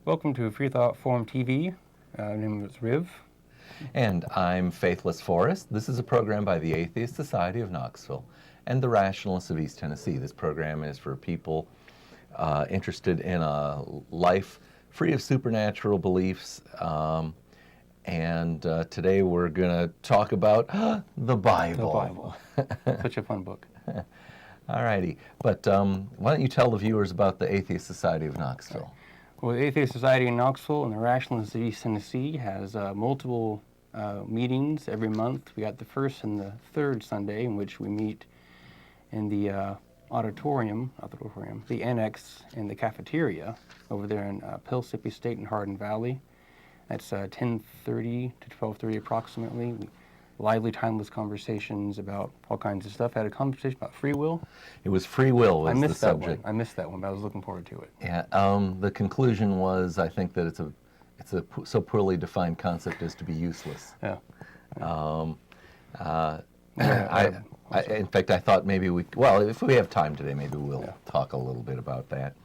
Welcome to Freethought Forum TV. My name is Riv. And I'm Faithless Forrest. This is a program by the Atheist Society of Knoxville and the Rationalists of East Tennessee. This program is for people interested in a life free of supernatural beliefs. And today we're going to talk about the Bible. The Bible. Such a fun book. All righty. But why don't you tell the viewers about the Atheist Society of Knoxville? Well, the Atheist Society in Knoxville and the Rationalists of East Tennessee has multiple meetings every month. We got the first and the third Sunday, in which we meet in the the annex in the cafeteria over there in Pellissippi State and Hardin Valley. That's 10:30 to 12:30 approximately. Lively, timeless conversations about all kinds of stuff. Had a conversation about free will. It was free will was the subject. I missed that one, but I was looking forward to it. Yeah. The conclusion was, I think that it's a so poorly defined concept as to be useless. Yeah. In fact, I thought maybe if we have time today, maybe we'll talk a little bit about that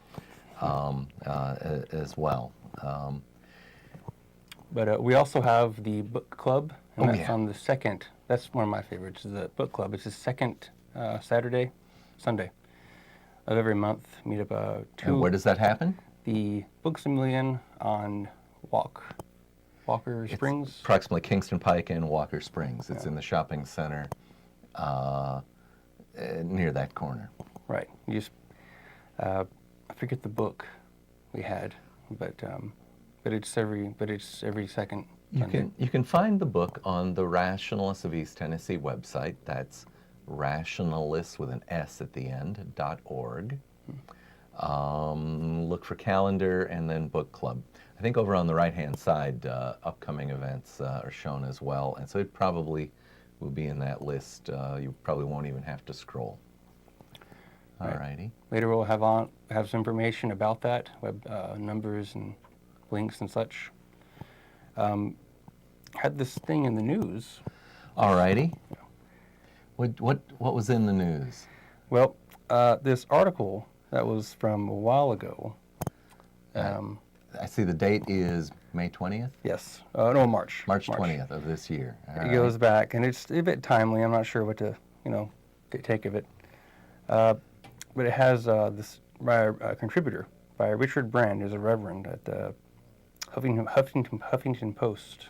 as well. But we also have the book club, and that's on the second. That's one of my favorites, is the book club. It's the second Sunday of every month. Meet up And where does that happen? The Books a Million on Walker Springs. Approximately Kingston Pike and Walker Springs. It's in the shopping center near that corner. Right. You just I forget the book we had, but it's every second Sunday. You can find the book on the Rationalists of East Tennessee website. That's rationalists with an S at the end, .org. Look for calendar and then book club. I think over on the right-hand side, upcoming events are shown as well, and so it probably will be in that list. You probably won't even have to scroll. All righty. Later we'll have some information about that, web numbers and links and such. Had this thing in the news. All righty. What was in the news? Well, this article that was from a while ago. I see the date is May 20th? Yes. No, March. March 20th of this year. It goes back, and it's a bit timely. I'm not sure what to, take of it. But it has this by a contributor, by Richard Brand, who's a reverend at the Huffington Post.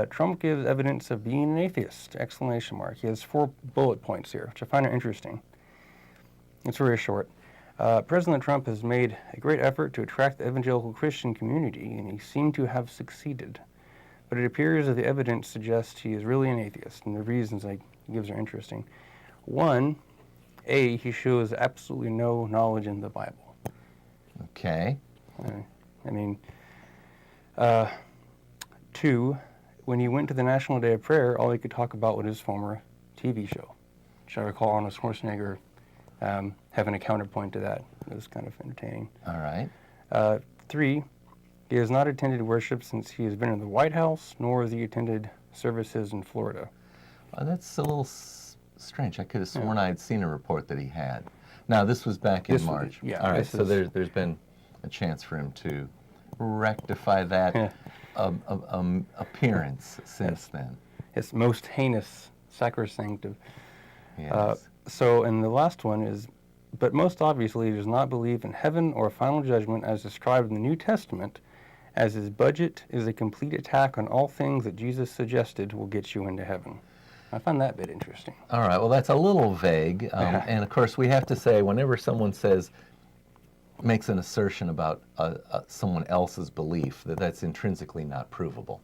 Trump gives evidence of being an atheist, ! He has 4 bullet points here, which I find interesting. It's very short. President Trump has made a great effort to attract the evangelical Christian community, and he seemed to have succeeded. But it appears that the evidence suggests he is really an atheist, and the reasons he gives are interesting. 1, he shows absolutely no knowledge in the Bible. Okay. 2, when he went to the National Day of Prayer, all he could talk about was his former TV show, which I recall Arnold Schwarzenegger having a counterpoint to that. It was kind of entertaining. All right. 3, he has not attended worship since he has been in the White House, nor has he attended services in Florida. That's a little strange. I could have sworn I'd seen a report that he had. Now, this was back in March. All right, so there's been a chance for him to rectify that appearance since then. It's most heinous, sacrosanct. Yes. And the last one is, but most obviously he does not believe in heaven or final judgment as described in the New Testament, as his budget is a complete attack on all things that Jesus suggested will get you into heaven. I find that a bit interesting. All right, well, that's a little vague. And of course, we have to say, whenever someone makes an assertion about someone else's belief, that's intrinsically not provable.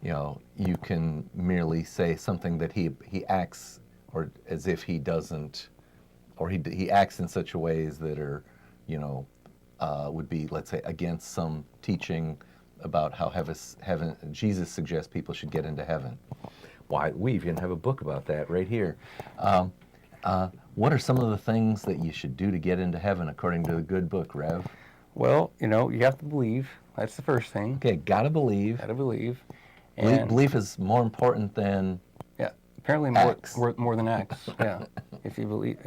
You can merely say something that he acts or as if he doesn't, or he acts in such a ways that are, would be, let's say, against some teaching about how heaven Jesus suggests people should get into heaven. Why, we even have a book about that right here. What are some of the things that you should do to get into heaven according to the good book, Rev? Well, you have to believe. That's the first thing. Okay, gotta believe. Gotta believe. Belief is more important than apparently more than acts. Yeah, if you believe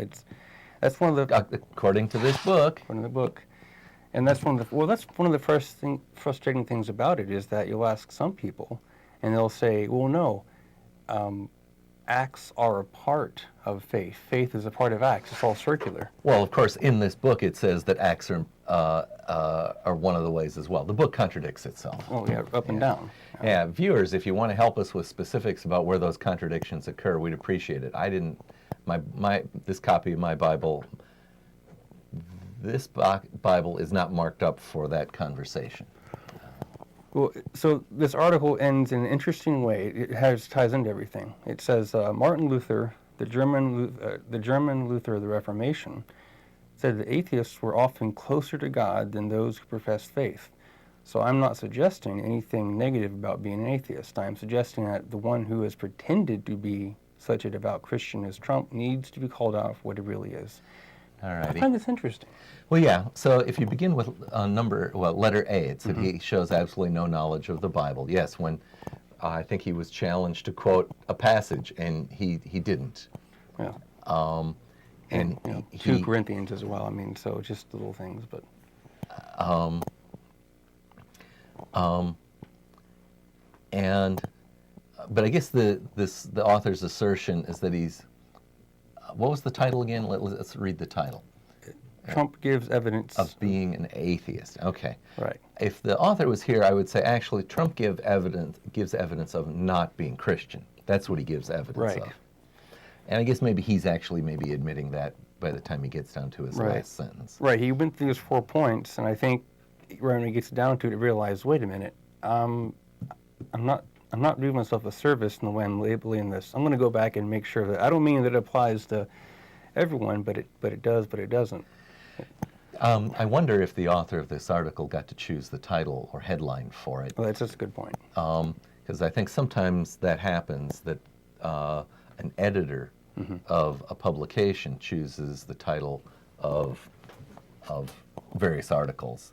that's one of the according to this book. According to the book, And that's one of the frustrating things about it is that you'll ask some people, and they'll say, well, no, acts are a part of faith. Faith is a part of acts. It's all circular. Well, of course, in this book it says that acts are one of the ways as well. The book contradicts itself. Oh, yeah, up and down. Yeah, viewers, if you want to help us with specifics about where those contradictions occur, we'd appreciate it. This copy of my Bible, this Bible is not marked up for that conversation. Well, so this article ends in an interesting way. It ties into everything. It says Martin Luther, the German Luther of the Reformation, said that atheists were often closer to God than those who professed faith. So I'm not suggesting anything negative about being an atheist. I'm suggesting that the one who has pretended to be such a devout Christian as Trump needs to be called out for what he really is. All righty. I find this interesting. Well, yeah. So if you begin with letter A, it said he shows absolutely no knowledge of the Bible. Yes, when I think he was challenged to quote a passage, and he didn't. Yeah. And 2 Corinthians as well. I mean, so just little things, but. But I guess the author's assertion is that he's. What was the title again? Let's read the title. Trump gives evidence of being an atheist. Okay. Right. If the author was here, I would say actually Trump gives evidence of not being Christian. That's what he gives evidence of. And I guess maybe he's actually admitting that by the time he gets down to his last sentence. Right. He went through his 4 points, and I think when he gets down to it, he realized, wait a minute, I'm not doing myself a service in the way I'm labeling this. I'm going to go back and make sure that I don't mean that it applies to everyone, but it does, but it doesn't. I wonder if the author of this article got to choose the title or headline for it. Well, that's just a good point. Because I think sometimes that happens, that an editor of a publication chooses the title of various articles.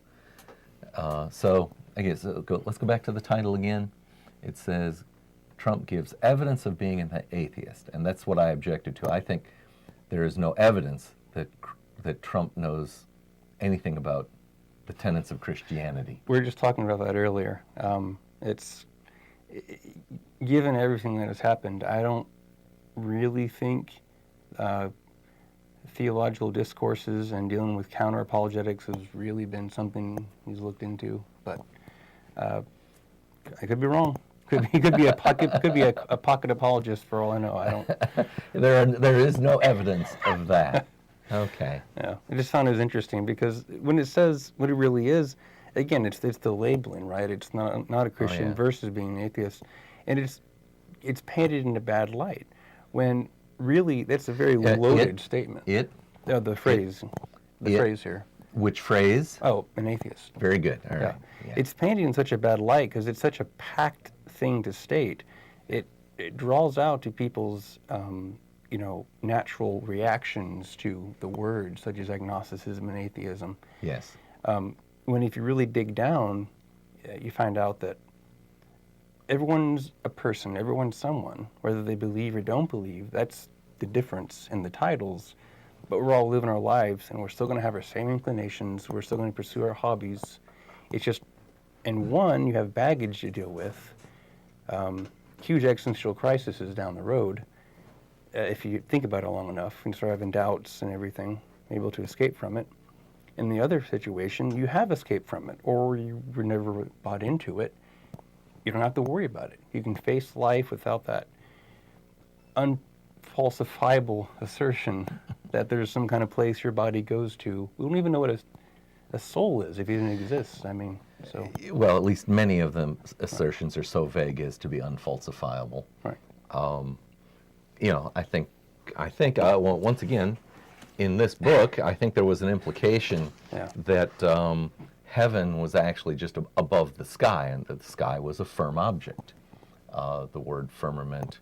So I guess let's go back to the title again. It says, Trump gives evidence of being an atheist, and that's what I objected to. I think there is no evidence that Trump knows anything about the tenets of Christianity. We were just talking about that earlier. Given everything that has happened, I don't really think theological discourses and dealing with counter-apologetics has really been something he's looked into, but I could be wrong. He could be a pocket apologist for all I know. I don't. There is no evidence of that. Okay. Yeah, I just found it interesting because when it says what it really is, again, it's the labeling, right? It's not a Christian versus being an atheist, and it's painted in a bad light when really that's a very loaded statement. The phrase here. Which phrase? Oh, an atheist. Very good. All right. Yeah. It's painted in such a bad light because it's such a packed thing to state. It draws out to people's natural reactions to the words such as agnosticism and atheism. Yes. When if you really dig down, you find out that everyone's a person, everyone's someone, whether they believe or don't believe. That's the difference in the titles. But we're all living our lives, and we're still going to have our same inclinations. We're still going to pursue our hobbies. It's just, in one, you have baggage to deal with. Huge existential crises down the road. If you think about it long enough, and start having doubts and everything, able to escape from it. In the other situation, you have escaped from it, or you were never bought into it. You don't have to worry about it. You can face life without that unfalsifiable assertion that there's some kind of place your body goes to. We don't even know what a soul is if it even exists. I mean, so. Well, at least many of them assertions are so vague as to be unfalsifiable. Right. I think once again, in this book, I think there was an implication that heaven was actually just above the sky, and that the sky was a firm object. The word firmament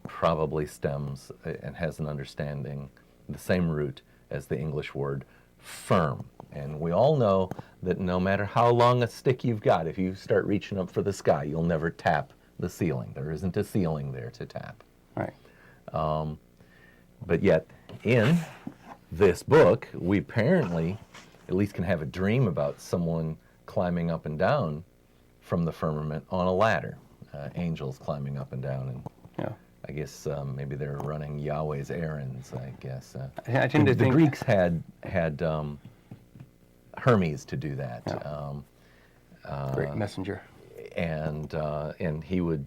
probably stems and has an understanding, the same root as the English word firm. And we all know that no matter how long a stick you've got, if you start reaching up for the sky, you'll never tap the ceiling. There isn't a ceiling there to tap. Right. But yet, in this book, we apparently at least can have a dream about someone climbing up and down from the firmament on a ladder, angels climbing up and down, and Yeah. I guess maybe they're running Yahweh's errands. I guess I tend to the think Greeks had Hermes to do that. Yeah. Great messenger. And he would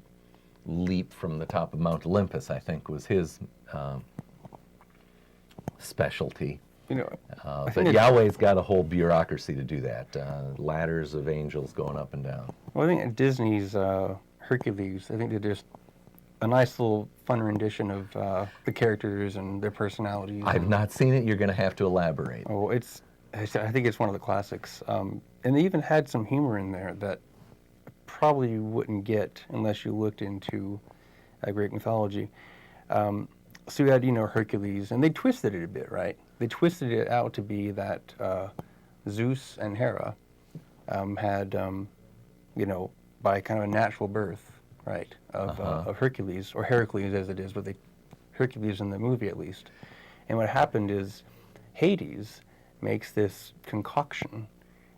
leap from the top of Mount Olympus, I think, was his specialty. You know, But Yahweh's got a whole bureaucracy to do that. Ladders of angels going up and down. well, I think at Disney's Hercules, I think they're just a nice little fun rendition of the characters and their personalities. I've not seen it. You're going to have to elaborate. Oh, I think it's one of the classics. And they even had some humor in there that probably you wouldn't get unless you looked into Greek mythology. So you had, Hercules, and they twisted it a bit, right? They twisted it out to be that Zeus and Hera had, by kind of a natural birth, right, of Hercules, or Heracles as it is, but Hercules in the movie at least. And what happened is Hades makes this concoction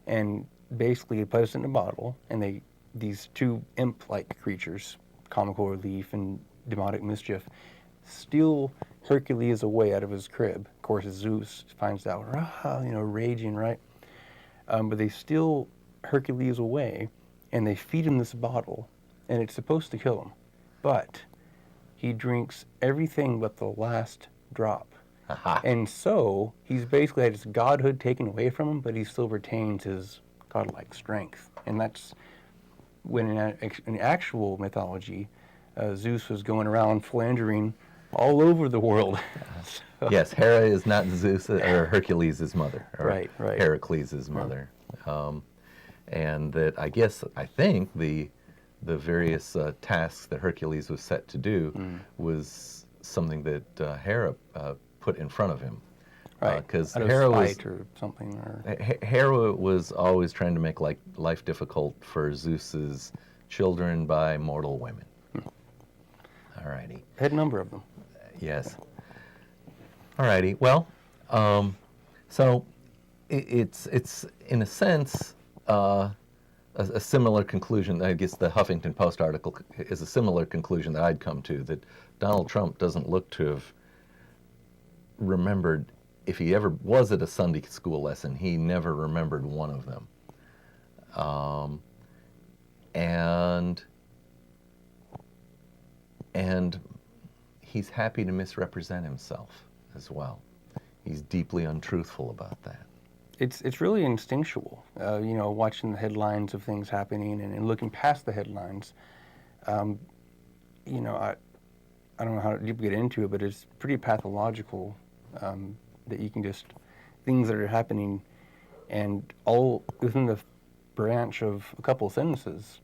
and basically puts it in a bottle, and these two imp-like creatures, comical relief and demonic mischief, steal Hercules away out of his crib. Of course, Zeus finds out, raging, right? But they steal Hercules away, and they feed him this bottle, and it's supposed to kill him. But he drinks everything but the last drop. And so he's basically had his godhood taken away from him, but he still retains his godlike strength. And that's when in actual mythology, Zeus was going around philandering all over the world. So, yes, Hera is not Zeus or Hercules' mother, or right. Heracles' mother. And that I think the various tasks that Hercules was set to do was something that Hera put in front of him. Right, because Hera was or something. Hera was always trying to make life difficult for Zeus's children by mortal women. All righty. Had a number of them. Yes. All righty. Well, so it's in a sense a similar conclusion. I guess the Huffington Post article is a similar conclusion that I'd come to, that Donald Trump doesn't look to have remembered, if he ever was at a Sunday school lesson, he never remembered one of them. And he's happy to misrepresent himself as well. He's deeply untruthful about that. It's really instinctual, watching the headlines of things happening and looking past the headlines. I don't know how deep to get into it, but it's pretty pathological that you can just, things that are happening, and all within the branch of a couple of sentences,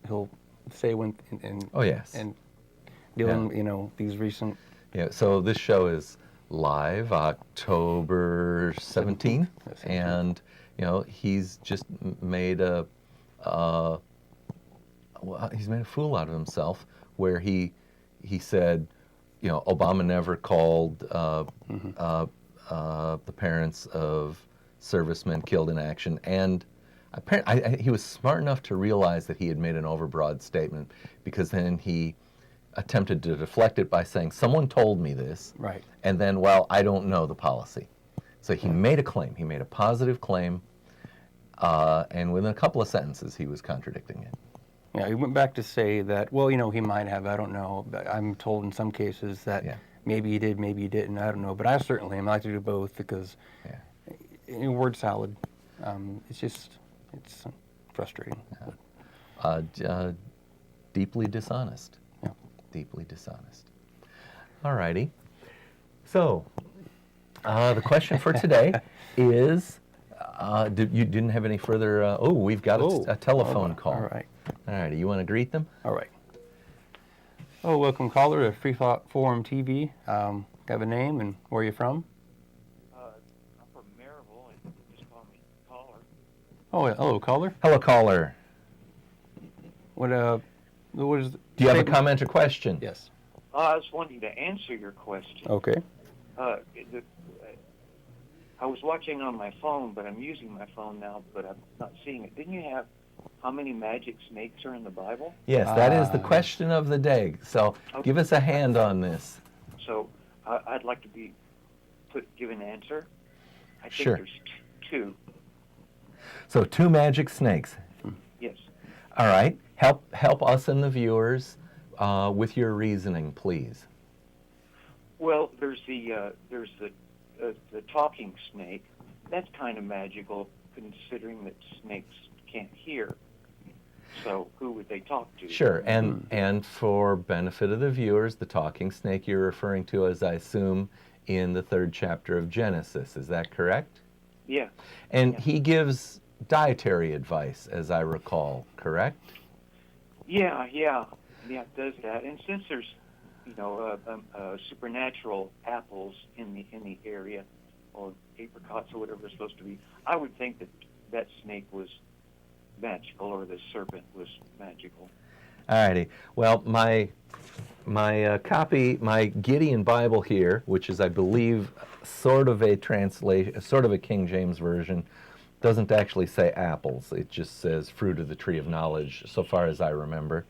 he'll say when, and oh yes, and dealing, these recent. Yeah. So this show is live October 17th, and he's just made he's made a fool out of himself, where he said, Obama never called the parents of servicemen killed in action, and apparently he was smart enough to realize that he had made an overbroad statement, because then he attempted to deflect it by saying, someone told me this, right? And then, I don't know the policy. So he made a claim. He made a positive claim, and within a couple of sentences, he was contradicting it. Yeah, he went back to say that, he might have, I don't know. But I'm told in some cases that maybe he did, maybe he didn't, I don't know. But I certainly am. I like to do both, because word salad, it's frustrating. Deeply dishonest. Yeah. Deeply dishonest. All righty. So, the question for today is, you didn't have any further, we've got a telephone call. All right. All righty, you want to greet them? All right. Oh, welcome caller to Freethought Forum TV. Have a name and where you're from? I'm from Maryville, and just call me caller. Oh, hello, caller. Hello, caller. What is? Do you have a comment or question? Yes. I was wanting to answer your question. Okay. I was watching on my phone, but I'm using my phone now, but I'm not seeing it. Didn't you have how many magic snakes are in the Bible? Yes, that is the Ah. question of the day. So give us a hand on this. So I'd like to be give an answer. I think Sure. there's two. So 2 magic snakes. Yes. All right. Help us and the viewers with your reasoning, please. Well, there's the talking snake. That's kind of magical, considering that snakes can't hear. So who would they talk to? Sure. And for benefit of the viewers, the talking snake you're referring to, as I assume, in the 3rd chapter of Genesis. Is that correct? Yeah. And Yeah. he gives dietary advice, as I recall, correct? Yeah, it does that. And since there's, supernatural apples in the area, or apricots or whatever it's supposed to be, I would think that snake was magical, or the serpent was magical. All righty. Well, my copy, my Gideon Bible here, which is, I believe, sort of a translation, sort of a King James version, doesn't actually say apples. It just says fruit of the tree of knowledge, so far as I remember.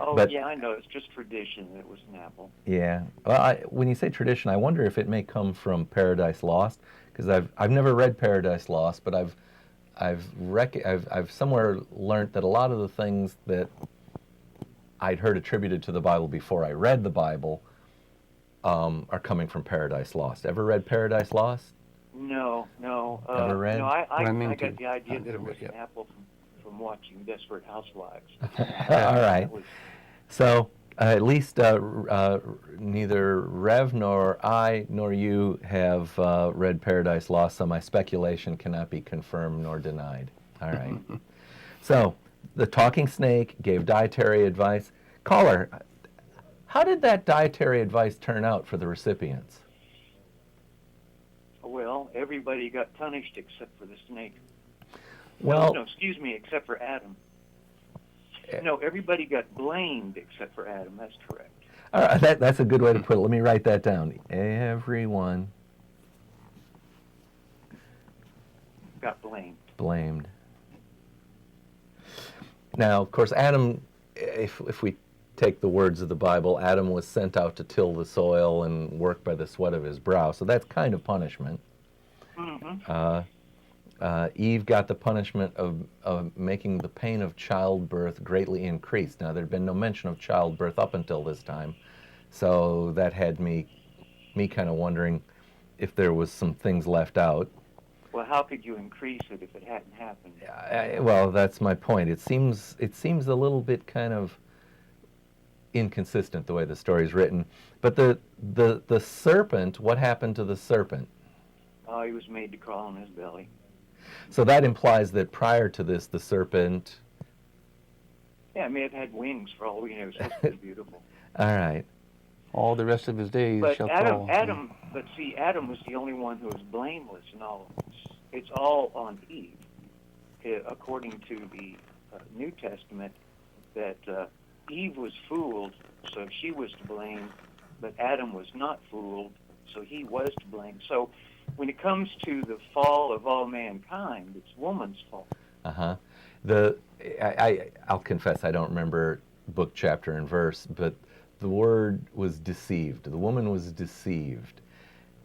Oh, But- yeah, I know. It's just tradition that it was an apple. Yeah. Well, when you say tradition, I wonder if it may come from Paradise Lost, because I've never read Paradise Lost, but I've somewhere learned that a lot of the things that I'd heard attributed to the Bible before I read the Bible are coming from Paradise Lost. Ever read Paradise Lost? No. Never read? No, I Rhyming got to- the idea that it was yep. an apple from watching Desperate Housewives. All right. That was- So at least neither Rev nor I nor you have read Paradise Lost, so my speculation cannot be confirmed nor denied. All right. So the talking snake gave dietary advice. Caller, how did that dietary advice turn out for the recipients? Well, everybody got punished except for the snake. Well, No, excuse me, except for Adam. No, everybody got blamed except for Adam. That's correct. all right, that's a good way to put it. Let me write that down. Everyone Got blamed. blamed. Now, of course, Adam, if we take the words of the Bible, Adam was sent out to till the soil and work by the sweat of his brow. So that's kind of punishment. Mm-hmm. Eve got the punishment of making the pain of childbirth greatly increased. Now, there had been no mention of childbirth up until this time, so that had me kind of wondering if there was some things left out. Well, how could you increase it if it hadn't happened? Well, that's my point. It seems a little bit kind of inconsistent the way the story's written. But the serpent, what happened to the serpent? Oh, he was made to crawl on his belly. So that implies that prior to this, the serpent... Yeah, it may have had wings for all we know. It was supposed to be beautiful. All right. All the rest of his days But shall crawl. Adam was the only one who was blameless in all of this. It's all on Eve. According to the New Testament, that Eve was fooled, so she was to blame, but Adam was not fooled, so he was to blame. So when it comes to the fall of all mankind, it's woman's fault. Uh-huh. I'll confess, I don't remember book, chapter, and verse, but the word was deceived. The woman was deceived.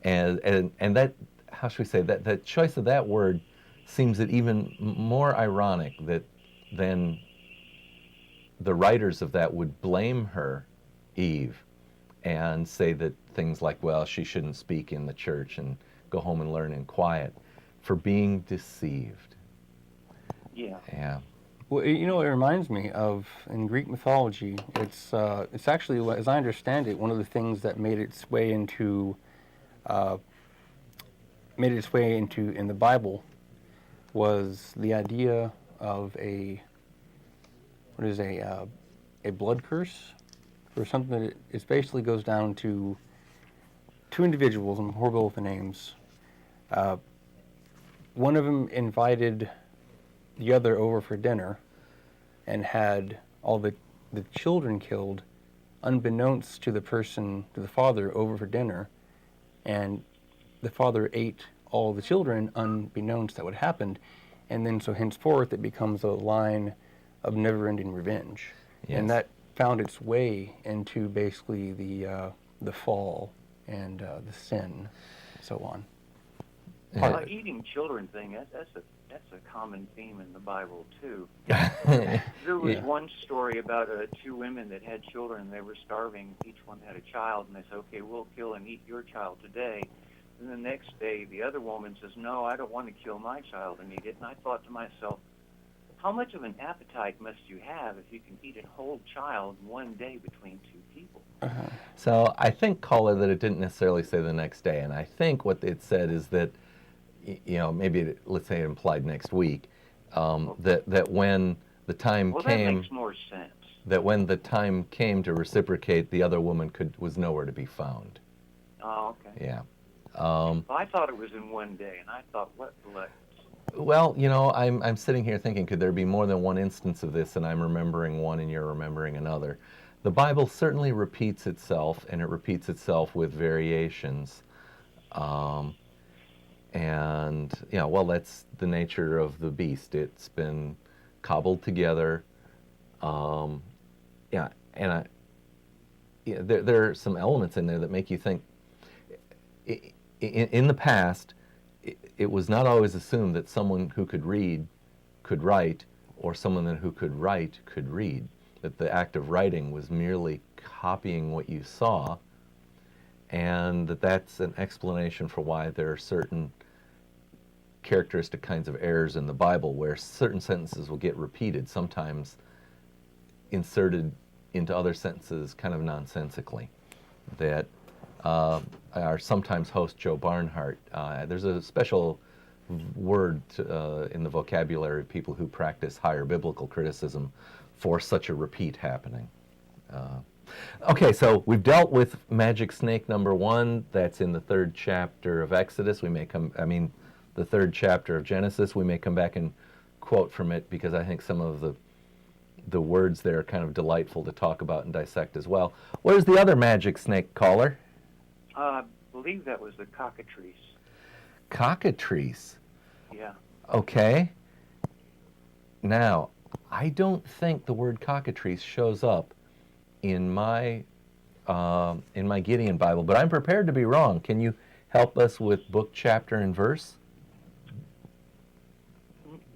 And that, how should we say, that the choice of that word seems that even more ironic than the writers of that would blame her, Eve, and say that things like, well, she shouldn't speak in the church and go home and learn in quiet, for being deceived. Yeah. Yeah. Well, you know, it reminds me of, in Greek mythology, it's actually, as I understand it, one of the things that made its way into in the Bible was the idea of a blood curse, or something that it basically goes down to two individuals, I'm horrible with the names. One of them invited the other over for dinner and had all the children killed unbeknownst to the father over for dinner, and the father ate all the children, unbeknownst that what happened. And then so henceforth it becomes a line of never-ending revenge. Yes. And that found its way into basically the fall and the sin, so on. Eating children thing, that's a common theme in the Bible, too. There was one story about two women that had children. They were starving. Each one had a child, and they said, okay, we'll kill and eat your child today. And the next day, the other woman says, no, I don't want to kill my child and eat it. And I thought to myself, how much of an appetite must you have if you can eat a whole child one day between two people? So I think, caller, that it didn't necessarily say the next day. And I think what it said is that, maybe let's say it implied next week, that when the time came, that makes more sense. That when the time came to reciprocate, the other woman was nowhere to be found. Oh, okay. Yeah. I thought it was in one day, and I thought, what? Well, I'm sitting here thinking, could there be more than one instance of this, and I'm remembering one and you're remembering another? The Bible certainly repeats itself, and it repeats itself with variations. And, that's the nature of the beast. It's been cobbled together. There are some elements in there that make you think. In the past, it was not always assumed that someone who could read could write, or someone who could write could read. That the act of writing was merely copying what you saw, and that's an explanation for why there are certain characteristic kinds of errors in the Bible where certain sentences will get repeated, sometimes inserted into other sentences kind of nonsensically. That our sometimes host, Joe Barnhart, there's a special word in the vocabulary of people who practice higher biblical criticism for such a repeat happening. Okay, so we've dealt with magic snake number 1. That's in the 3rd chapter of Exodus. The 3rd chapter of Genesis. We may come back and quote from it because I think some of the words there are kind of delightful to talk about and dissect as well. Where's the other magic snake, caller? I believe that was the cockatrice. Cockatrice? Yeah. Okay. Now, I don't think the word cockatrice shows up in my Gideon Bible, but I'm prepared to be wrong. Can you help us with book, chapter, and verse?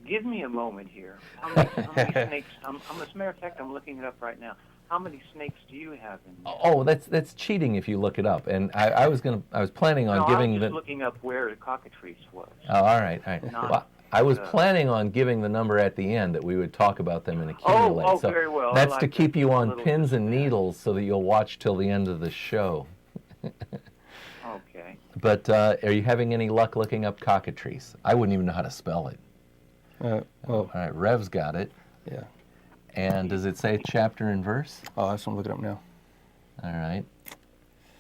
Give me a moment here. How many snakes? As a matter of fact, I'm looking it up right now. How many snakes do you have in there? Oh, that's cheating if you look it up. And I was planning on giving I was just looking up where the cockatrice was. Oh, all right. Well, I was planning on giving the number at the end that we would talk about them and accumulate. Oh, so very well. That's to keep you on pins and needles so that you'll watch till the end of the show. Okay. But are you having any luck looking up cockatrice? I wouldn't even know how to spell it. All right, Rev's got it. Yeah. And does it say chapter and verse? Oh, that's what I'm looking up now. All right.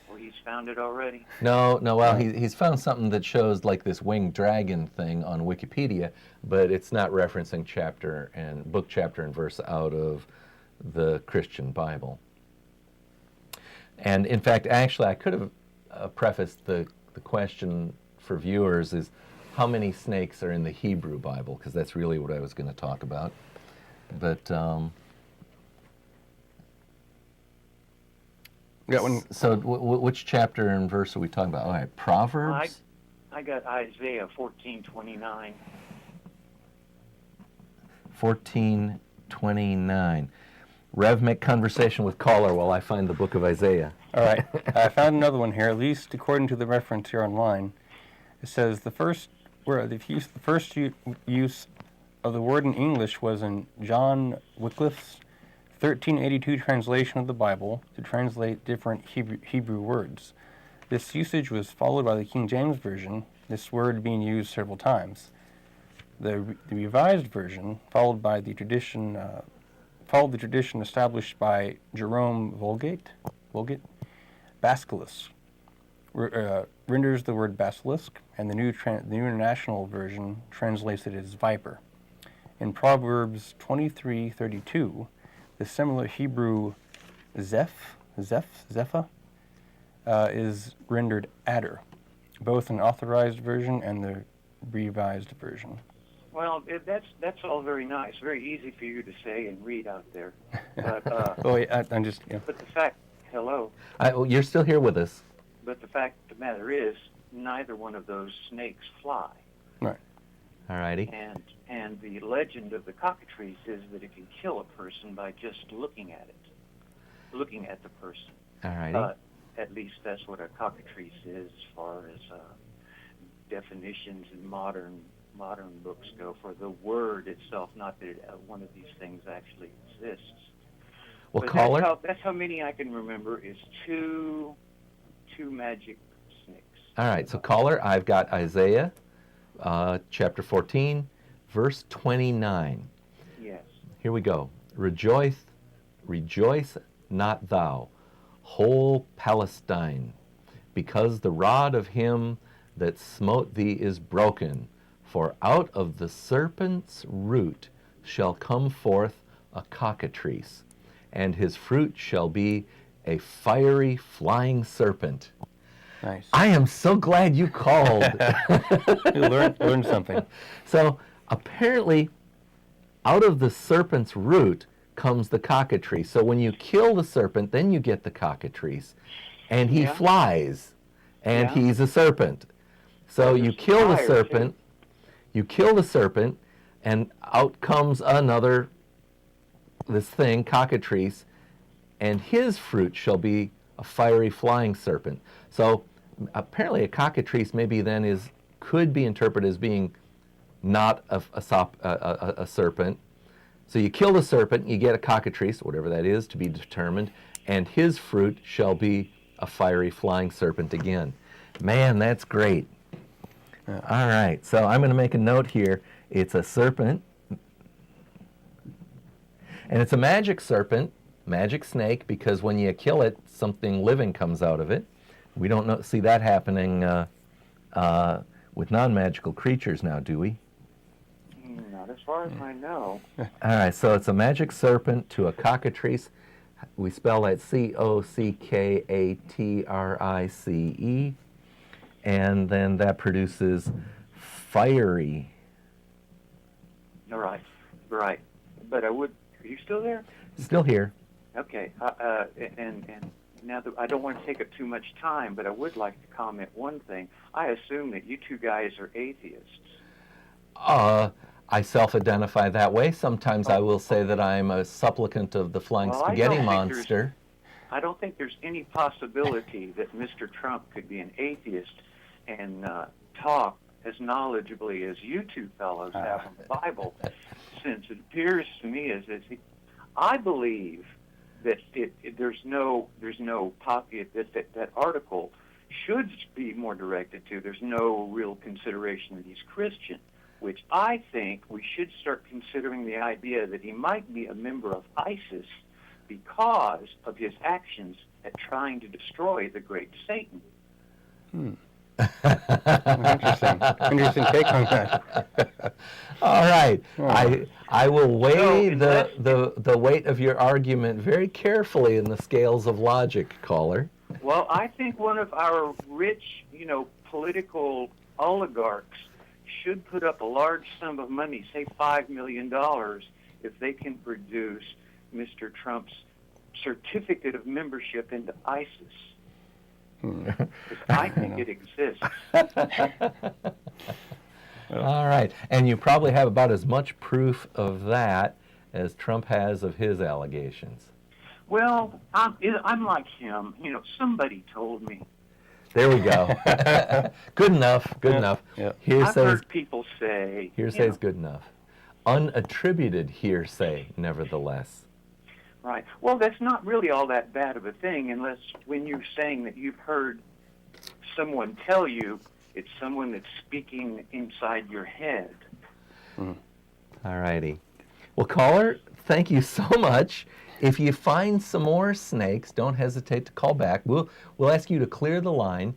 Well, he's found it already. No. Well, he's found something that shows like this winged dragon thing on Wikipedia, but it's not referencing book, chapter, and verse out of the Christian Bible. And in fact, actually, I could have prefaced the question for viewers is how many snakes are in the Hebrew Bible, because that's really what I was going to talk about. But so which chapter and verse are we talking about? All right, Proverbs. I got Isaiah 14:29. 14:29. Rev, make conversation with caller while I find the book of Isaiah. All right, I found another one here. At least according to the reference here online, it says the first use of the word in English was in John Wycliffe's 1382 translation of the Bible to translate different Hebrew words. This usage was followed by the King James Version, this word being used several times. The Revised Version followed the tradition established by Jerome Vulgate, Basilisk, renders the word basilisk, and the New International Version translates it as viper. In Proverbs 23:32, the similar Hebrew zeph is rendered adder. both an authorized version and the revised version. Well, that's all very nice, very easy for you to say and read out there. But I'm just, yeah. but the fact, hello. Well, you're still here with us. But the fact of the matter is, neither one of those snakes fly. Right. All righty. And the legend of the cockatrice is that it can kill a person by just looking at it, looking at the person. All righty. At least that's what a cockatrice is, as far as definitions in modern books go, for the word itself. Not that one of these things actually exists. Well, But caller. that's how many I can remember is two magic snakes. All right, so caller, I've got Isaiah chapter 14, verse 29. Yes. Here we go. Rejoice not thou, whole Palestine, because the rod of him that smote thee is broken. For out of the serpent's root shall come forth a cockatrice, and his fruit shall be a fiery flying serpent. Nice. I am so glad you called. You learned something. So apparently, out of the serpent's root comes the cockatrice. So when you kill the serpent, then you get the cockatrice. And he Yeah. flies, and Yeah. he's a serpent. So Well, you there's kill the fire, serpent, and out comes this thing, cockatrice, and his fruit shall be a fiery flying serpent. So apparently a cockatrice maybe then could be interpreted as being not a serpent. So you kill the serpent, you get a cockatrice, whatever that is, to be determined, and his fruit shall be a fiery flying serpent again. Man, that's great. All right, so I'm going to make a note here. It's a serpent, and it's a magic serpent, magic snake, because when you kill it, something living comes out of it. We don't see that happening with non-magical creatures now, do we? Not as far as I know. All right, so it's a magic serpent to a cockatrice. We spell that C-O-C-K-A-T-R-I-C-E. And then that produces fiery. All right. Right. But are you still there? Still here. Okay. And now that I don't want to take up too much time, but I would like to comment one thing. I assume that you two guys are atheists. I self-identify that way. Sometimes I will say that I'm a supplicant of the flying spaghetti monster. I don't think there's any possibility that Mr. Trump could be an atheist and talk as knowledgeably as you two fellows have on the Bible, since it appears to me as if I believe that that article should be more directed to. There's no real consideration that he's Christian, which I think we should start considering the idea that he might be a member of ISIS because of his actions at trying to destroy the great Satan. Interesting take on that. All right. I will weigh So the weight of your argument very carefully in the scales of logic, caller. Well, I think one of our rich, political oligarchs should put up a large sum of money, say $5 million, if they can produce Mr. Trump's certificate of membership into ISIS. I think it exists. All right. And you probably have about as much proof of that as Trump has of his allegations. Well, I'm like him. Somebody told me. There we go. Good enough. Good enough. Yeah. I've heard people say. Hearsay is good enough. Unattributed hearsay, nevertheless. Right. Well, that's not really all that bad of a thing, unless when you're saying that you've heard someone tell you, it's someone that's speaking inside your head. All righty. Well, caller, thank you so much. If you find some more snakes, don't hesitate to call back. We'll ask you to clear the line.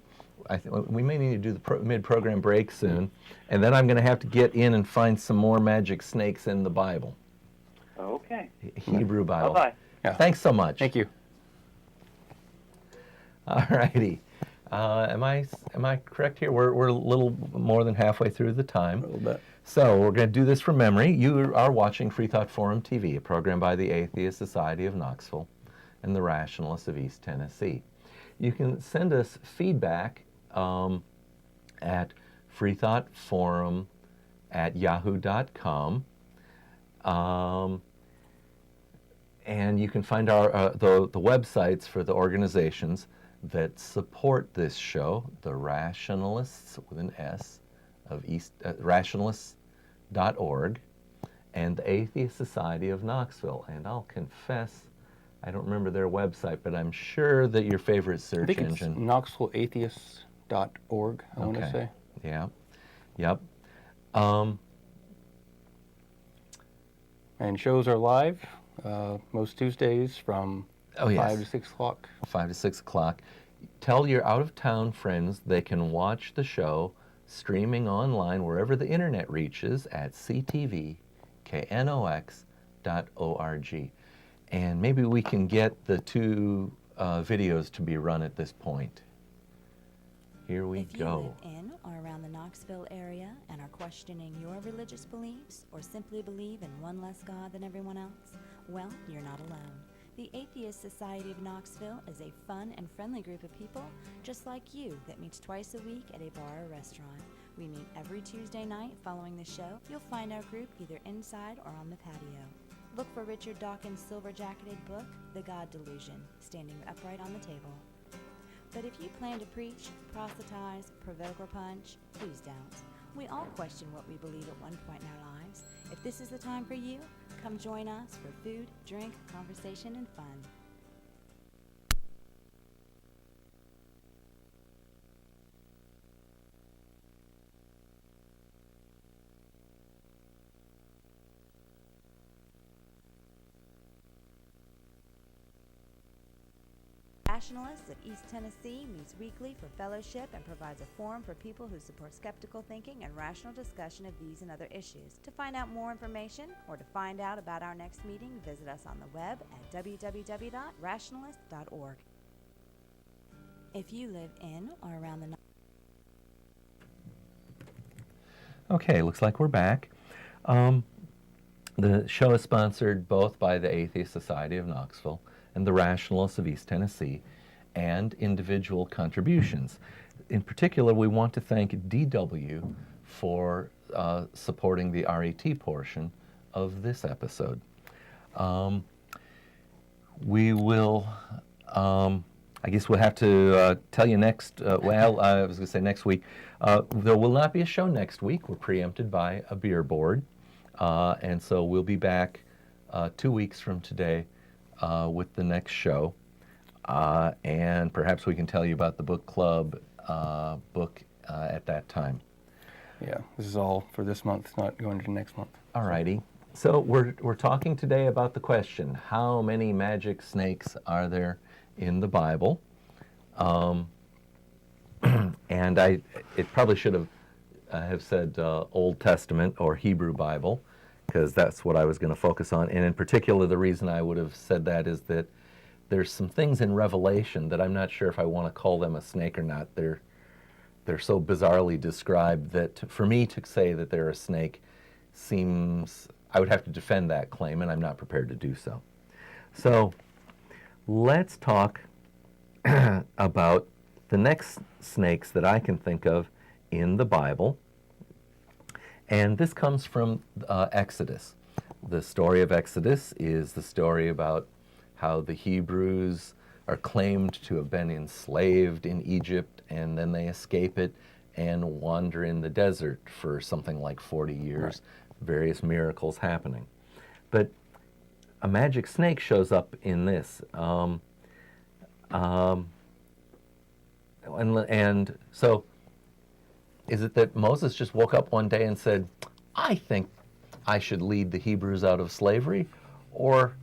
We may need to do the mid-program break soon, and then I'm going to have to get in and find some more magic snakes in the Bible. Okay. Hebrew Bible. Bye-bye. Yeah. Thanks so much. Thank you. All righty. Am I correct here? We're a little more than halfway through the time. A little bit. So we're going to do this from memory. You are watching Freethought Forum TV, a program by the Atheist Society of Knoxville and the Rationalists of East Tennessee. You can send us feedback at freethoughtforum@yahoo.com. And you can find our the websites for the organizations that support this show, the Rationalists with an S of East rationalists.org, and the Atheist Society of Knoxville. And I'll confess, I don't remember their website, but I'm sure that your favorite search I think engine. it's knoxvilleatheists.org, I want to say. Yeah. Yep. And shows are live most Tuesdays from 5 to 6 o'clock. 5 to 6 o'clock. Tell your out-of-town friends they can watch the show streaming online wherever the internet reaches at ctvknox.org. And maybe we can get the two videos to be run at this point. Here we If you go. live in or around the Knoxville area and are questioning your religious beliefs or simply believe in one less God than everyone else, well, you're not alone. The Atheist Society of Knoxville is a fun and friendly group of people just like you that meets twice a week at a bar or restaurant. We meet every Tuesday night following the show. You'll find our group either inside or on the patio. Look for Richard Dawkins' silver-jacketed book, The God Delusion, standing upright on the table. But if you plan to preach, proselytize, provoke, or punch, please don't. We all question what we believe at one point in our lives. If this is the time for you, come join us for food, drink, conversation, and fun. Rationalists of East Tennessee meets weekly for fellowship and provides a forum for people who support skeptical thinking and rational discussion of these and other issues. To find out more information or to find out about our next meeting, visit us on the web at www.rationalist.org. If you live in or around the Okay, looks like we're back. The show is sponsored both by the Atheist Society of Knoxville and the Rationalists of East Tennessee, and individual contributions. In particular, we want to thank DW for supporting the RET portion of this episode. We will, I guess we'll have to tell you next, I was going to say next week. There will not be a show next week. We're preempted by a beer board. And so we'll be back 2 weeks from today with the next show, and perhaps we can tell you about the book club book at that time. Yeah, this is all for this month, not going into next month. All righty. So we're talking today about the question: how many magic snakes are there in the Bible? And it probably should have said Old Testament or Hebrew Bible, because that's what I was going to focus on. And in particular, the reason I would have said that is that there's some things in Revelation that I'm not sure if I want to call them a snake or not. They're so bizarrely described that for me to say that they're a snake seems, I would have to defend that claim, and I'm not prepared to do so. So let's talk about the next snakes that I can think of in the Bible. And this comes from Exodus. The story of Exodus is the story about how the Hebrews are claimed to have been enslaved in Egypt, and then they escape it and wander in the desert for something like 40 years, right. Various miracles happening. But a magic snake shows up in this. And so, is it that Moses just woke up one day and said, I think I should lead the Hebrews out of slavery? Or,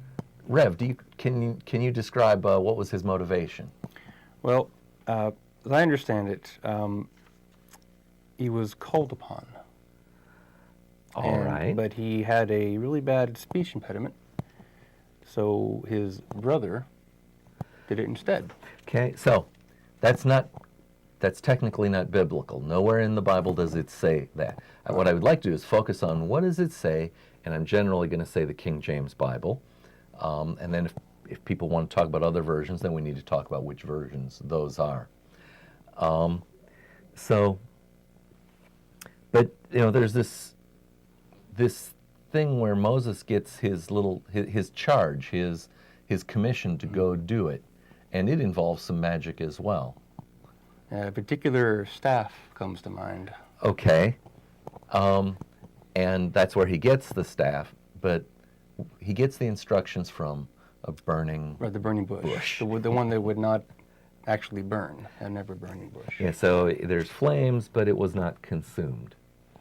Rev, can you describe what was his motivation? Well, as I understand it, he was called upon. All right. But he had a really bad speech impediment, so his brother did it instead. Okay, so that's not that's technically not biblical. Nowhere in the Bible does it say that. What I would like to do is focus on what does it say, and I'm generally going to say the King James Bible. And then if people want to talk about other versions, then we need to talk about which versions those are. But there's this thing where Moses gets his charge, his commission to go do it, and it involves some magic as well. A particular staff comes to mind. Okay, and that's where he gets the staff, but he gets the instructions from a burning Right, the burning bush. The one that would not actually burn, a never burning bush. Yeah, so there's flames, but it was not consumed.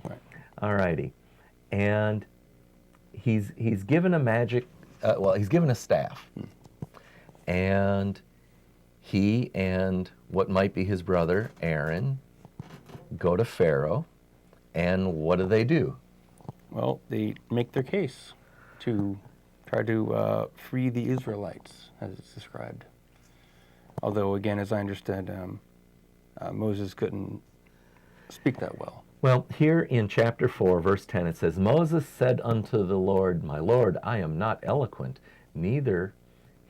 Right. Alrighty, and he's given a magic. He's given a staff, and he and what might be his brother Aaron go to Pharaoh, and what do? Well, they make their case to try to free the Israelites, as it's described. Although, again, as I understood, Moses couldn't speak that well. Well, here in chapter 4, verse 10, it says, Moses said unto the Lord, My Lord, I am not eloquent, neither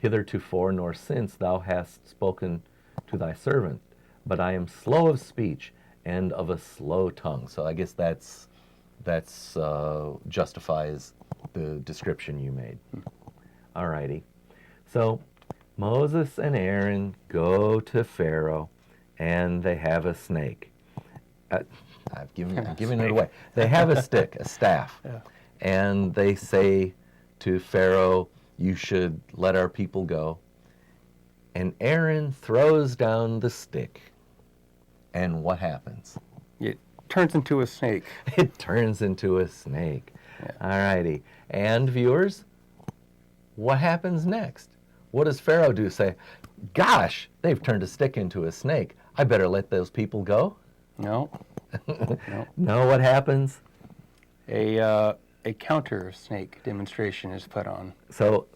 hithertofore nor since thou hast spoken to thy servant, but I am slow of speech and of a slow tongue. So I guess that's justifies the description you made. Alrighty. So Moses and Aaron go to Pharaoh, and they have a snake. I've given it away. They have a staff, Yeah. and they say to Pharaoh, you should let our people go. And Aaron throws down the stick, and what happens? It turns into a snake. It turns into a snake. Yeah. Alrighty. And viewers, what happens next? What does Pharaoh do? Say, gosh, they've turned a stick into a snake. I better let those people go? No. No. No, what happens? A counter snake demonstration is put on. So,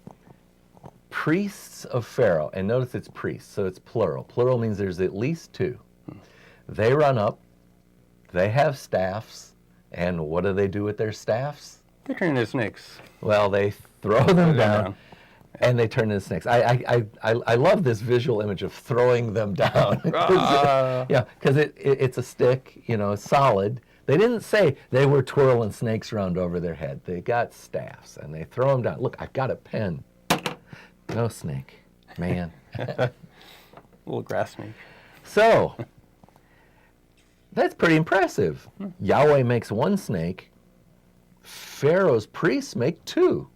priests of Pharaoh, and notice it's priests, so it's plural. Plural means there's at least two. They run up, they have staffs, and what do they do with their staffs? They turn into snakes. Well, they throw them down, and they turn into snakes. I love this visual image of throwing them down. Yeah, because it's a stick, it's solid. They didn't say they were twirling snakes around over their head. They got staffs, and they throw them down. Look, I've got a pen. No snake, man. Little grass snake. So, that's pretty impressive. Yahweh makes one snake. Pharaoh's priests make two.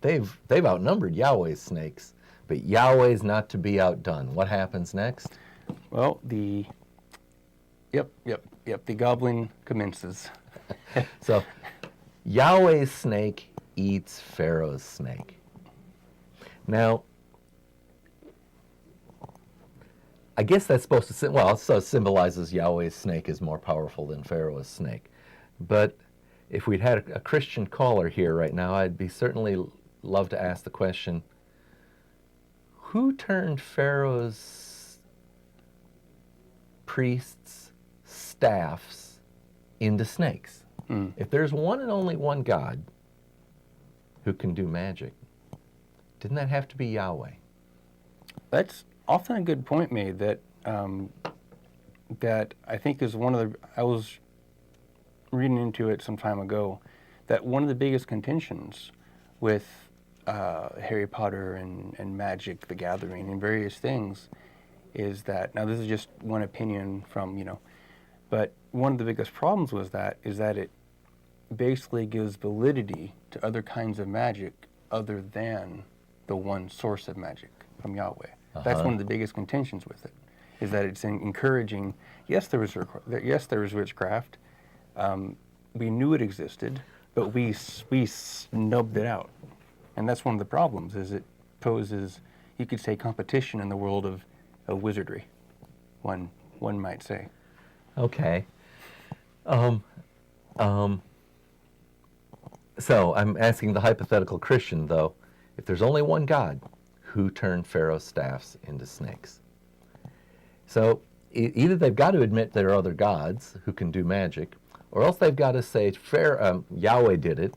They've outnumbered Yahweh's snakes, but Yahweh's not to be outdone. What happens next? Well, the gobbling commences. So, Yahweh's snake eats Pharaoh's snake. Now, I guess that's supposed to, so it symbolizes Yahweh's snake is more powerful than Pharaoh's snake. But if we'd had a Christian caller here right now, I'd be certainly love to ask the question, who turned Pharaoh's priests' staffs into snakes? If there's one and only one God who can do magic, didn't that have to be Yahweh? That's often a good point made that that I think is one of the, I was reading into it some time ago, that one of the biggest contentions with Harry Potter and Magic, the Gathering, and various things is that, now this is just one opinion from, but one of the biggest problems is that it basically gives validity to other kinds of magic other than the one source of magic from Yahweh. That's one of the biggest contentions with it, is that it's encouraging, yes, there was witchcraft, we knew it existed, but we snubbed it out. And that's one of the problems, is it poses, you could say, competition in the world of wizardry, one might say. Okay. So I'm asking the hypothetical Christian, though, if there's only one God, who turned Pharaoh's staffs into snakes? So either they've got to admit there are other gods who can do magic, or else they've got to say Yahweh did it,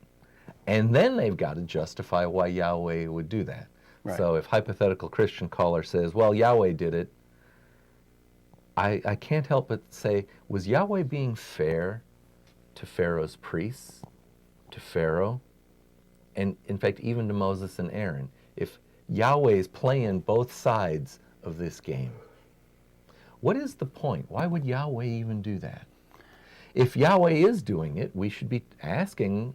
and then they've got to justify why Yahweh would do that. Right. So if hypothetical Christian caller says, well, Yahweh did it, I can't help but say, was Yahweh being fair to Pharaoh's priests, to Pharaoh, and in fact even to Moses and Aaron? If Yahweh is playing both sides of this game, what is the point? Why would Yahweh even do that? If Yahweh is doing it, we should be asking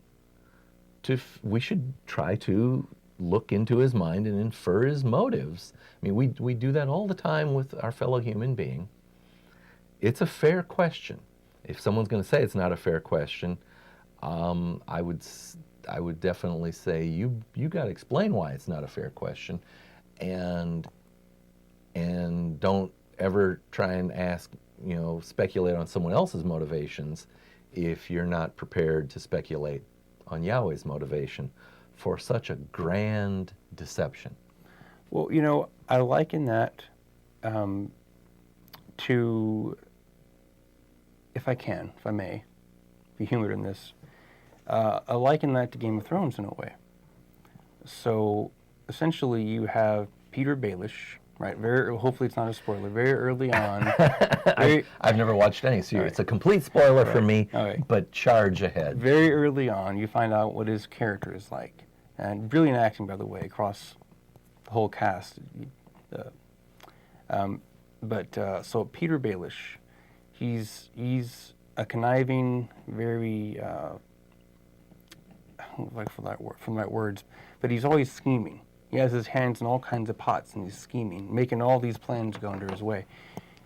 we should try to look into his mind and infer his motives. I mean, we do that all the time with our fellow human being. It's a fair question. If someone's going to say it's not a fair question, I would definitely say you got to explain why it's not a fair question, and don't ever try and speculate on someone else's motivations if you're not prepared to speculate on Yahweh's motivation for such a grand deception. Well, I liken that to, if I may be humored in this, I liken that to Game of Thrones in a way. So essentially you have Peter Baelish, right? Hopefully it's not a spoiler. Very early on. I've never watched any series. Right. It's a complete spoiler for me, right. But charge ahead. Very early on, you find out what his character is like. And brilliant acting, by the way, across the whole cast. So Peter Baelish, he's a conniving, very, I don't like for the right words, but he's always scheming. He has his hands in all kinds of pots, and he's scheming, making all these plans go under his way.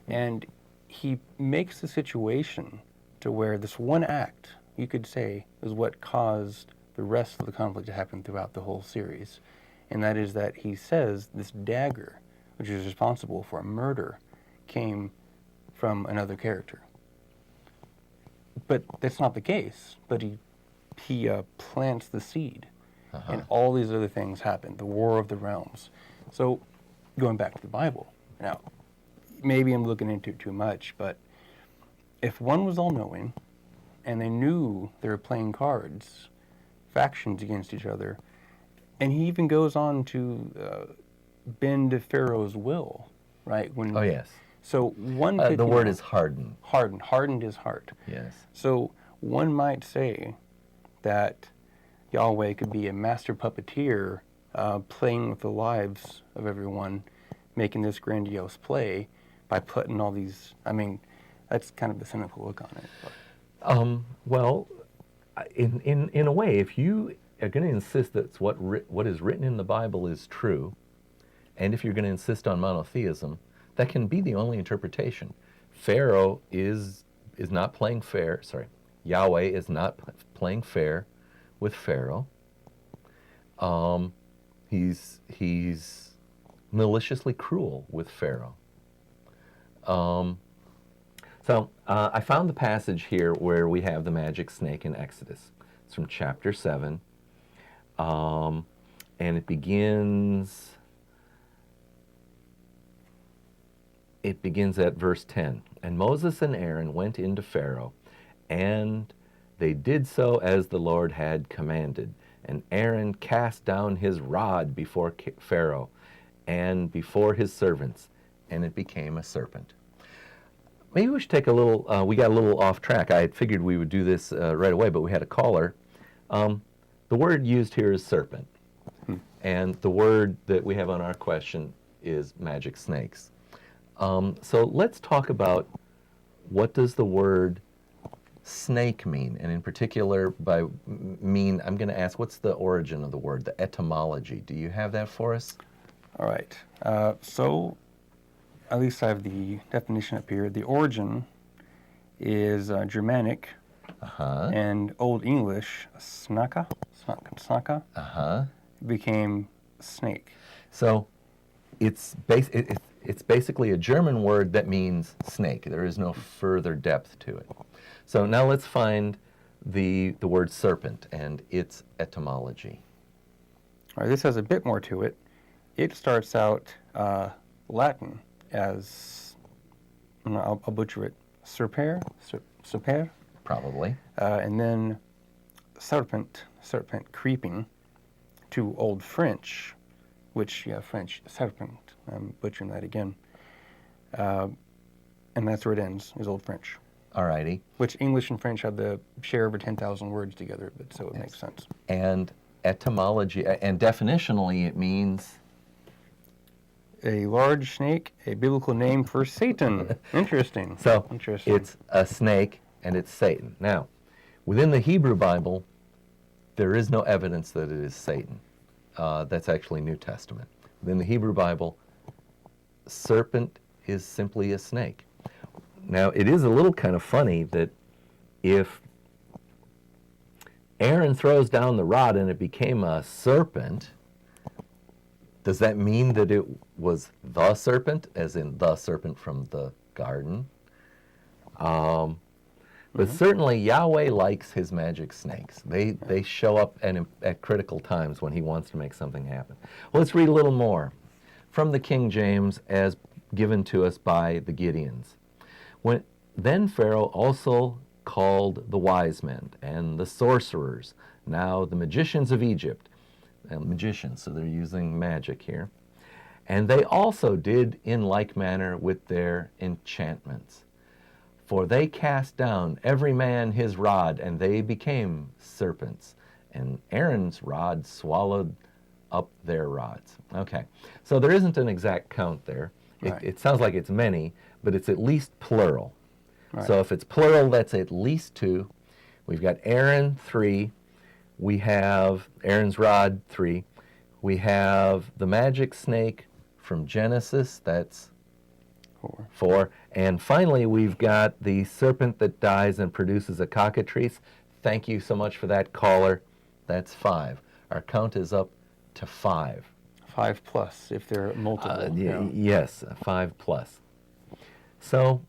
And he makes the situation to where this one act, you could say, is what caused the rest of the conflict to happen throughout the whole series. And that is that he says this dagger, which is responsible for a murder, came from another character. But that's not the case. But he plants the seed. And all these other things happen, the War of the Realms. So, going back to the Bible, now, maybe I'm looking into it too much, but if one was all-knowing, and they knew they were playing cards, factions against each other, and he even goes on to bend to Pharaoh's will, right? Oh, yes. So one could... the word is harden. Hardened his heart. Yes. So one might say that Yahweh could be a master puppeteer playing with the lives of everyone, making this grandiose play by putting all these... I mean, that's kind of the cynical look on it. But. Well, in a way, if you are going to insist that what is written in the Bible is true, and if you're going to insist on monotheism, that can be the only interpretation. Pharaoh is not playing fair. Sorry, Yahweh is not playing fair with Pharaoh. He's maliciously cruel with Pharaoh. So I found the passage here where we have the magic snake in Exodus. It's from chapter 7, and it begins at verse 10. And Moses and Aaron went into Pharaoh, and they did so as the Lord had commanded. And Aaron cast down his rod before Pharaoh and before his servants, and it became a serpent. Maybe we should take a little, we got a little off track. I had figured we would do this right away, but we had a caller. The word used here is serpent. And the word that we have on our question is magic snakes. So let's talk about what does the word snake mean, and in particular by mean, I'm going to ask, what's the origin of the word, the etymology? Do you have that for us? All right. So at least I have the definition up here. The origin is Germanic and Old English, snaka, became snake. So it's basically a German word that means snake. There is no further depth to it. So now let's find the word serpent and its etymology. All right, this has a bit more to it. It starts out Latin as and I'll butcher it, serpere, Probably. and then serpent, creeping, to Old French, which, French, serpent, I'm butchering that again. And that's where it ends, is Old French. Alrighty. Which English and French have the share over 10,000 words together, but so it makes sense. And etymology, and definitionally it means? A large snake, a biblical name for Satan. Interesting. So Interesting. it's a snake and it's Satan. Now, within the Hebrew Bible, there is no evidence that it is Satan. That's actually New Testament. Within the Hebrew Bible, serpent is simply a snake. Now, it is a little kind of funny that if Aaron throws down the rod and it became a serpent, does that mean that it was the serpent, as in the serpent from the garden? But certainly Yahweh likes his magic snakes. They show up at critical times when he wants to make something happen. Well, let's read a little more from the King James as given to us by the Gideons. Then Pharaoh also called the wise men and the sorcerers, now the magicians of Egypt. Magicians, so they're using magic here. And they also did in like manner with their enchantments. For they cast down every man his rod, and they became serpents. And Aaron's rod swallowed up their rods. Okay, so there isn't an exact count there. Right. It sounds like it's many, but it's at least plural. Right. So if it's plural, that's at least 2. We've got Aaron, 3. We have Aaron's rod, 3. We have the magic snake from Genesis, that's 4. And finally, we've got the serpent that dies and produces a cockatrice. Thank you so much for that, caller. That's 5. Our count is up to 5. 5 plus, if they're multiple. Yes, 5 plus. So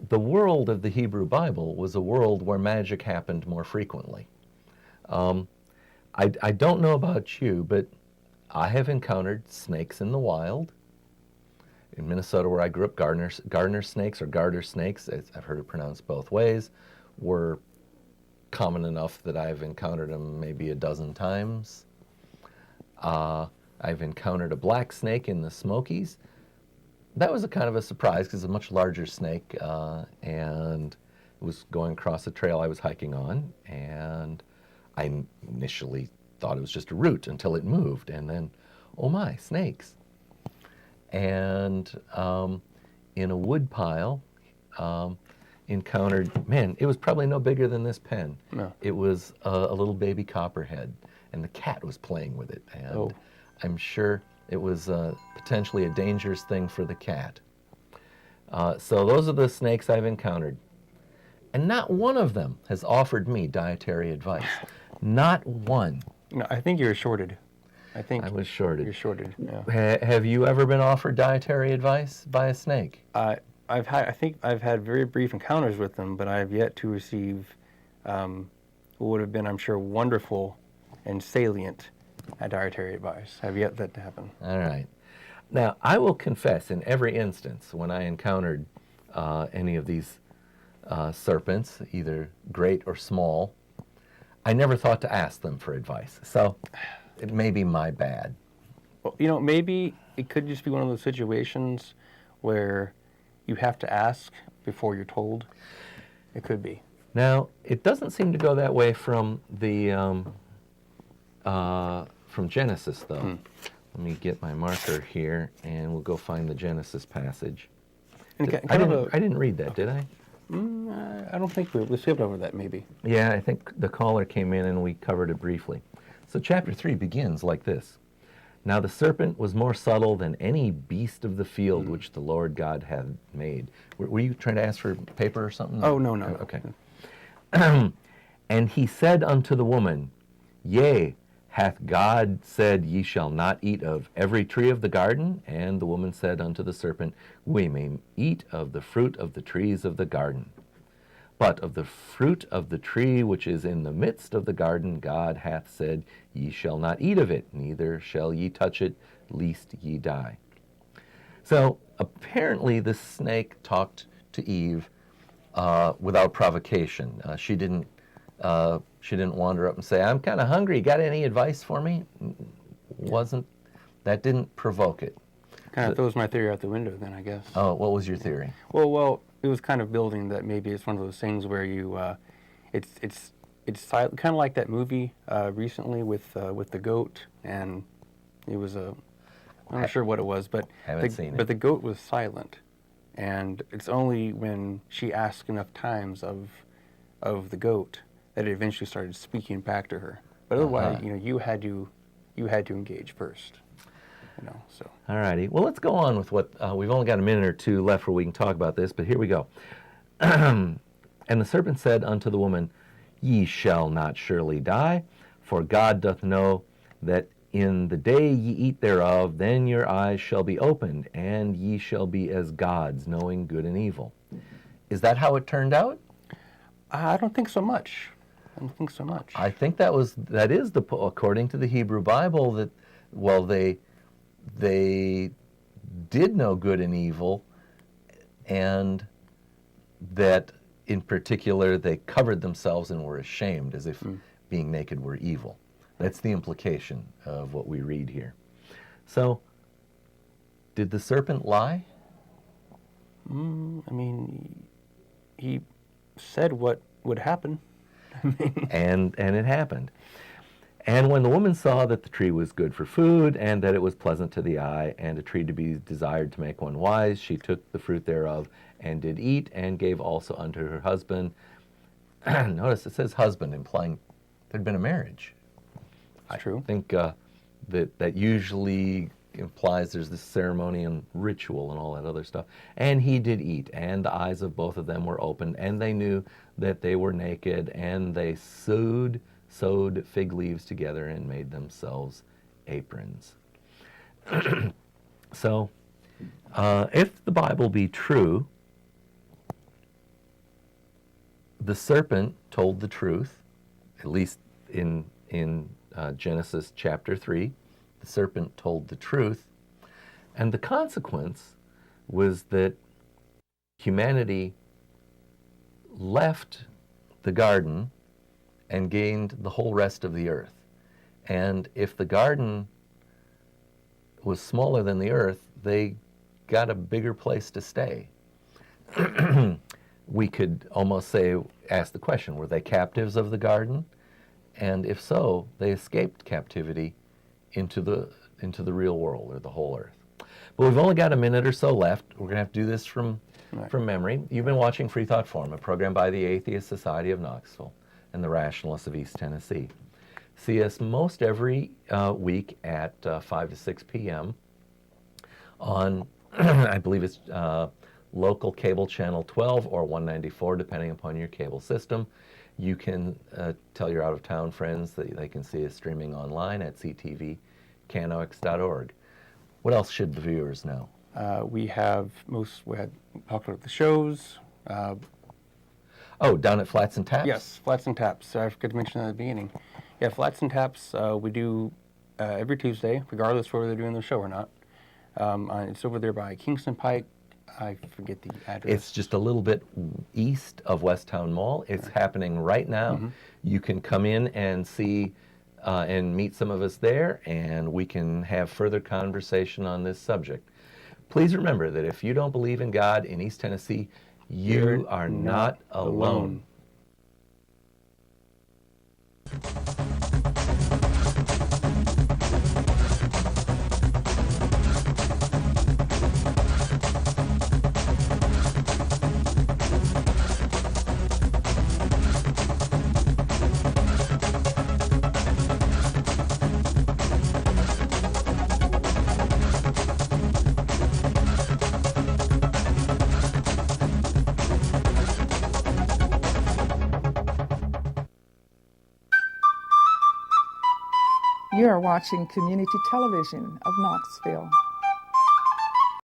the world of the Hebrew Bible was a world where magic happened more frequently. I don't know about you, but I have encountered snakes in the wild. In Minnesota, where I grew up, gardener snakes or garter snakes, I've heard it pronounced both ways, were common enough that I've encountered them maybe a dozen times. I've encountered a black snake in the Smokies. That was a kind of a surprise because it's a much larger snake, and it was going across a trail I was hiking on, and I initially thought it was just a root until it moved, and then, oh my, snakes. And in a wood pile, encountered, man, it was probably no bigger than this pen. No. It was a little baby copperhead, and the cat was playing with it, and I'm sure it was potentially a dangerous thing for the cat. So those are the snakes I've encountered. And not one of them has offered me dietary advice. Not one. No, I think you're shorted. I was shorted. You're shorted, yeah. Have you ever been offered dietary advice by a snake? I think I've had very brief encounters with them, but I've yet to receive what would have been, I'm sure, wonderful and salient dietary advice. Have yet that to happen. All right. Now, I will confess, in every instance, when I encountered any of these serpents, either great or small, I never thought to ask them for advice. So it may be my bad. Well, maybe it could just be one of those situations where you have to ask before you're told. It could be. Now, it doesn't seem to go that way from the from Genesis, though. Let me get my marker here, and we'll go find the Genesis passage. I didn't read that, did I? I don't think we skipped over that, maybe. Yeah, I think the caller came in and we covered it briefly. So chapter 3 begins like this. Now the serpent was more subtle than any beast of the field which the Lord God had made. Were you trying to ask for paper or something? Oh, no. Okay. And he said unto the woman, Yea, hath God said, Ye shall not eat of every tree of the garden? And the woman said unto the serpent, We may eat of the fruit of the trees of the garden. But of the fruit of the tree which is in the midst of the garden, God hath said, Ye shall not eat of it, neither shall ye touch it, lest ye die. So apparently the snake talked to Eve without provocation. She didn't wander up and say, "I'm kind of hungry. Got any advice for me?" That didn't provoke it. Kind of throws my theory out the window then, I guess. Oh, what was your theory? Well, it was kind of building that maybe it's one of those things where it's kind of like that movie recently with the goat, and it was I'm not sure what it was, but Haven't seen it. But the goat was silent, and it's only when she asked enough times of the goat that it eventually started speaking back to her. But otherwise, you had to engage first. So. All righty. Well, let's go on with what we've only got a minute or two left where we can talk about this, but here we go. And the serpent said unto the woman, Ye shall not surely die, for God doth know that in the day ye eat thereof, then your eyes shall be opened, and ye shall be as gods, knowing good and evil. Is that how it turned out? I don't think so much. I think that is according to the Hebrew Bible, that, well, they did know good and evil, and that in particular they covered themselves and were ashamed, as if being naked were evil. That's the implication of what we read here. So, did the serpent lie? He said what would happen. And it happened. And when the woman saw that the tree was good for food, and that it was pleasant to the eye, and a tree to be desired to make one wise, she took the fruit thereof, and did eat, and gave also unto her husband. Notice it says husband, implying there'd been a marriage. True. I think that usually implies there's this ceremony and ritual and all that other stuff. And he did eat, and the eyes of both of them were opened, and they knew that they were naked, and they sewed fig leaves together and made themselves aprons. So, if the Bible be true, the serpent told the truth, at least in Genesis chapter 3. The serpent told the truth, and the consequence was that humanity left the garden and gained the whole rest of the earth. And if the garden was smaller than the earth, they got a bigger place to stay. We could almost ask the question, were they captives of the garden? And if so, they escaped captivity into the real world, or the whole earth. But we've only got a minute or so left. We're going to have to do this from memory. You've been watching Freethought Forum, a program by the Atheist Society of Knoxville and the Rationalists of East Tennessee. See us most every week at 5 to 6 p.m. on, I believe it's local cable channel 12 or 194, depending upon your cable system. You can tell your out-of-town friends that they can see us streaming online at ctvcanox.org. What else should the viewers know? We had talked about the shows. Down at Flats and Taps? Yes, Flats and Taps. I forgot to mention that at the beginning. Yeah, Flats and Taps, we do every Tuesday, regardless of whether they're doing the show or not. It's over there by Kingston Pike. I forget the address. It's just a little bit east of West Town Mall. It's happening right now. Mm-hmm. You can come in and see and meet some of us there, and we can have further conversation on this subject. Please remember that if you don't believe in God in East Tennessee, you are not alone. You are watching Community Television of Knoxville.